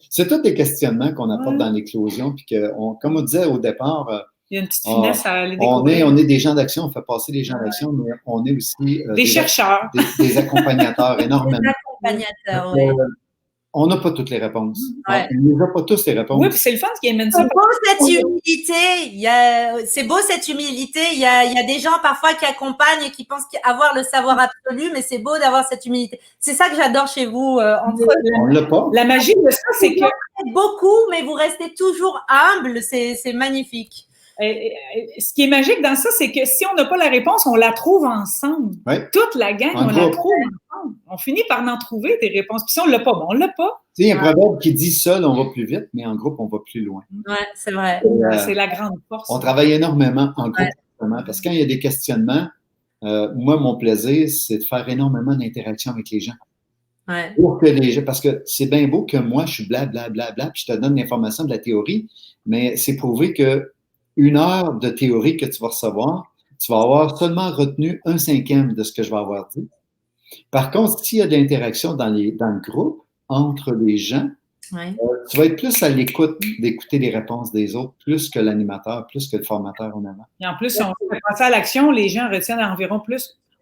C'est tous des questionnements qu'on apporte dans l'éclosion. Puis comme on disait au départ, il y a une petite finesse à les découvrir. On est des gens d'action, on fait passer des gens d'action, mais on est aussi des chercheurs. Des accompagnateurs énormément. Des accompagnateurs, oui. On n'a pas toutes les réponses. On n'a pas tous les réponses. Oui, puis c'est le fun qui amène ça. C'est beau cette humilité. C'est beau cette humilité. Il y a des gens parfois qui accompagnent et qui pensent avoir le savoir absolu, mais c'est beau d'avoir cette humilité. C'est ça que j'adore chez vous. On l'a pas. La magie de ça, c'est que beaucoup, mais vous restez toujours humble. C'est magnifique. Ce qui est magique dans ça, c'est que si on n'a pas la réponse, on la trouve ensemble. Oui. Toute la gang, on la trouve ensemble. On finit par en trouver des réponses. Puis si on ne l'a pas, on ne l'a pas. Tu sais, il y a un proverbe qui dit seul, on va plus vite, mais en groupe, on va plus loin. Oui, c'est vrai. C'est la grande force. On travaille énormément en groupe, parce que quand il y a des questionnements, moi, mon plaisir, c'est de faire énormément d'interactions avec les gens. Ouais. Pour que les gens, parce que c'est bien beau que moi, je suis blablabla, puis je te donne l'information de la théorie, mais c'est prouvé que 1 heure de théorie que tu vas recevoir, tu vas avoir seulement retenu 1/5 de ce que je vais avoir dit. Par contre, s'il y a de l'interaction dans le groupe, entre les gens, tu vas être plus à l'écoute d'écouter les réponses des autres, plus que l'animateur, plus que le formateur en avant. Et en plus, si on fait passer à l'action, les gens retiennent environ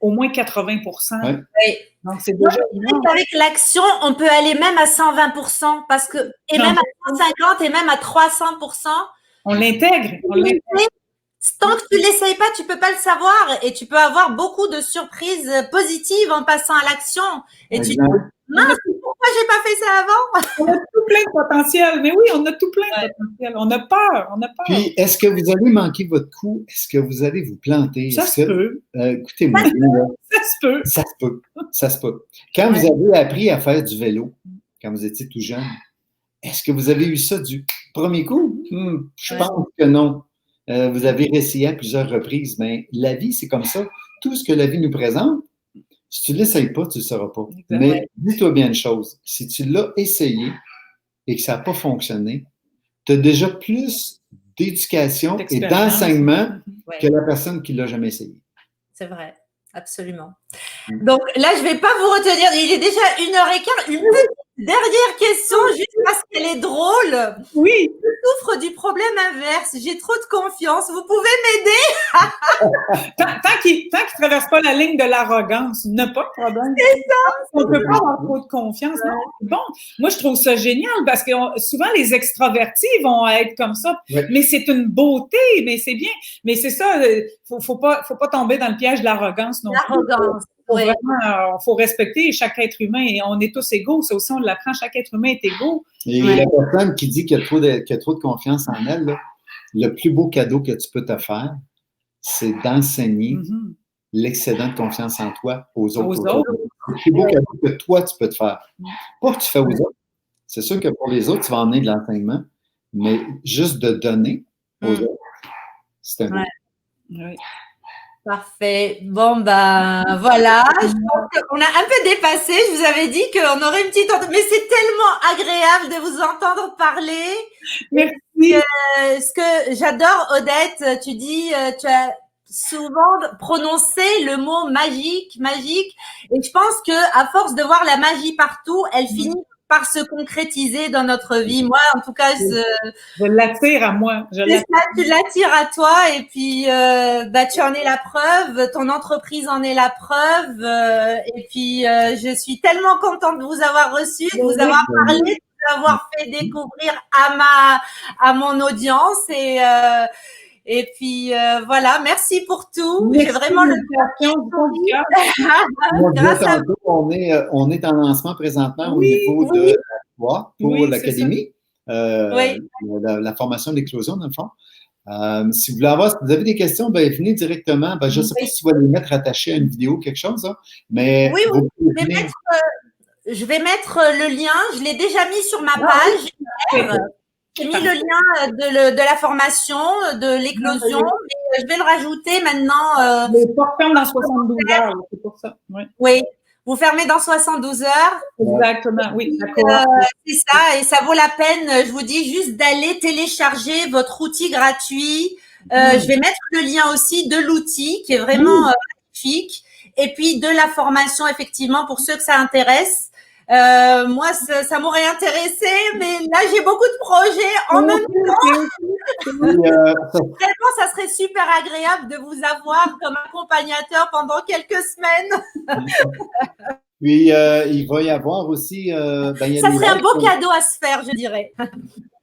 au moins 80 %. Oui. Donc, c'est déjà énorme. Avec l'action, on peut aller même à 120 % et même à 150 et même à 300 %. On l'intègre. Tant que tu ne l'essayes pas, tu ne peux pas le savoir et tu peux avoir beaucoup de surprises positives en passant à l'action. Et tu te dis, mince, pourquoi je n'ai pas fait ça avant? On a tout plein de potentiel. Mais oui, on a tout plein de potentiel. On a peur. Puis, est-ce que vous allez manquer votre coup? Est-ce que vous allez vous planter? Ça se peut. Écoutez-moi. Ça se peut. Ça se peut. Ça se peut. Quand vous avez appris à faire du vélo, quand vous étiez tout jeune, est-ce que vous avez eu ça du premier coup? Je pense que non. Vous avez réessayé à plusieurs reprises, mais la vie, c'est comme ça. Tout ce que la vie nous présente, si tu ne l'essayes pas, tu ne le sauras pas. Exactement. Mais dis-toi bien une chose, si tu l'as essayé et que ça n'a pas fonctionné, tu as déjà plus d'éducation et d'enseignement que la personne qui ne l'a jamais essayé. C'est vrai, absolument. Donc là, je ne vais pas vous retenir. Il est déjà 1h15. Une petite dernière question, juste parce qu'elle est drôle. Oui. Je souffre du problème inverse. J'ai trop de confiance. Vous pouvez m'aider? Tant qu'il ne traverse pas la ligne de l'arrogance, n'a pas de problème. C'est ça. On ne peut pas avoir trop de confiance. Non, c'est bon. Moi, je trouve ça génial parce que souvent, les extravertis vont être comme ça. Oui. Mais c'est une beauté, mais c'est bien. Mais c'est ça, faut pas tomber dans le piège de l'arrogance non plus. L'arrogance. Vraiment, faut respecter chaque être humain et on est tous égaux. Ça aussi, on l'apprend, chaque être humain est égaux. Et la personne qui dit qu'il y a trop de confiance en elle, là, le plus beau cadeau que tu peux te faire, c'est d'enseigner l'excédent de confiance en toi aux autres. Le plus beau cadeau que toi, tu peux te faire. Pas que tu fais aux autres. C'est sûr que pour les autres, tu vas emmener de l'enseignement, mais juste de donner aux autres, c'est un beau. Oui. Parfait. Bon, ben voilà. Je pense qu'on a un peu dépassé. Je vous avais dit qu'on aurait une petite... Mais c'est tellement agréable de vous entendre parler. Merci. Ce que j'adore, Odette, tu dis, tu as souvent prononcé le mot magique. Et je pense que à force de voir la magie partout, elle finit par se concrétiser dans notre vie. Moi, en tout cas, je l'attire à moi. Tu l'attires à toi et puis tu en es la preuve, ton entreprise en est la preuve et puis je suis tellement contente de vous avoir reçu, de vous avoir parlé, de vous avoir fait découvrir à mon audience Et puis voilà, merci pour tout. J'ai vraiment le grâce à vous. On est en lancement présentement au niveau de la loi pour l'académie, la formation d'éclosion dans le fond. Si vous avez des questions, venez directement. Je ne sais pas si tu vas les mettre attachés à une vidéo ou quelque chose, mais je vais mettre le lien. Je l'ai déjà mis sur ma page. J'ai mis le lien de la formation, de l'éclosion, mais je vais le rajouter maintenant. Les portes ferment dans 72 heures, c'est pour ça. Oui, vous fermez dans 72 heures. Exactement, oui, d'accord. C'est ça, et ça vaut la peine, je vous dis, juste d'aller télécharger votre outil gratuit. Je vais mettre le lien aussi de l'outil qui est vraiment magnifique, et puis de la formation, effectivement, pour ceux que ça intéresse. Moi, ça m'aurait intéressé, mais là, j'ai beaucoup de projets en même temps. Vraiment, ça serait super agréable de vous avoir comme accompagnateur pendant quelques semaines. Puis, il va y avoir aussi… ça serait un beau cadeau à se faire, je dirais.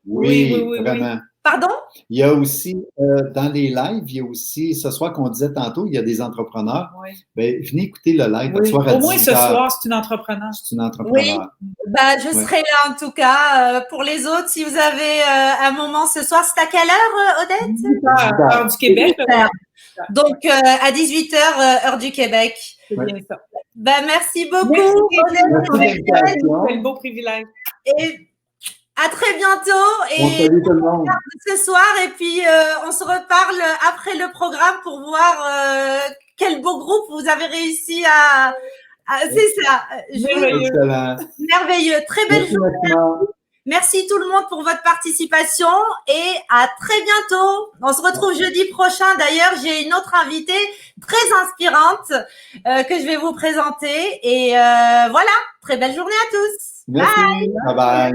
Oui, vraiment. Pardon? Il y a aussi, dans les lives, il y a aussi, ce soir qu'on disait tantôt, il y a des entrepreneurs. Venez écouter le live. Au moins ce soir, c'est une entrepreneur. C'est une entrepreneur. Je serai là en tout cas. Pour les autres, si vous avez un moment ce soir, c'est à quelle heure, Odette? 18h, heure du Québec. Donc, à 18h, heure du Québec. C'est bien ça. Merci beaucoup. Merci. C'est un beau privilège. Et à très bientôt. On salue tout le monde. Ce soir, et puis on se reparle après le programme pour voir quel beau groupe vous avez réussi à c'est ça. Merveilleux. Très belle journée. Merci tout le monde pour votre participation et à très bientôt. On se retrouve jeudi prochain. D'ailleurs, j'ai une autre invitée très inspirante que je vais vous présenter. Et voilà, très belle journée à tous. Merci. Bye bye.